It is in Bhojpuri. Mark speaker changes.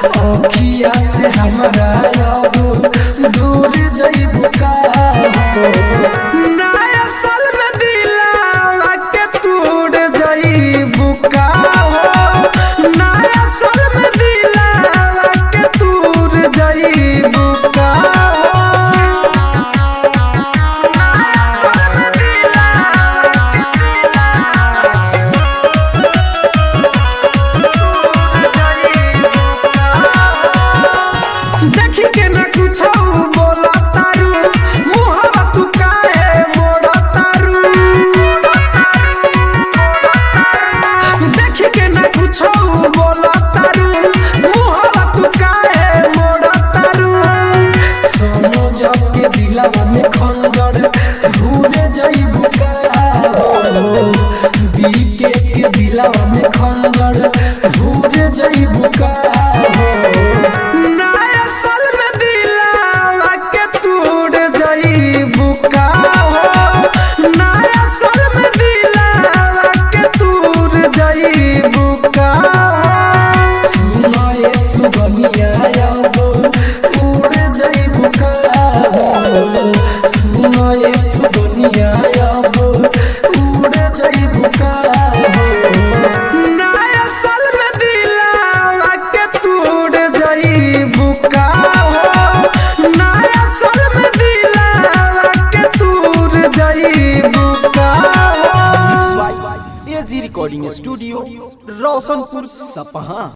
Speaker 1: अखिया से हमरा अब दूर जइबू का नया साल में दिलावा के तोड़ जइबू का नया साल में दिलावा के तोड़ जइबू का देखी के ना कुछ बोला तारू मुहवा तू काहे मोड़ा तारू देखी के ना कुछ बोला तारू मुहवा तू काहे मोड़ा तारू सोनो जब के दिलवा में खंजर घूरे जइबू का बीके के दिलवा में खंजर घूरे जइबू का नया साल में दिलावा के तोड़ जइबू का नया साल में दिलावा के तोड़ जइबू का सुनो ये सुगनिया अब उड़ जइबू का सुनो ये सुगनिया अब उड़ जइबू का नया साल में दिलावा के तोड़ जइबू का नया साल में दिलावा के तोड़ जइबू का
Speaker 2: एजी रिकॉर्डिंग स्टूडियो रोशनपुर सपहा।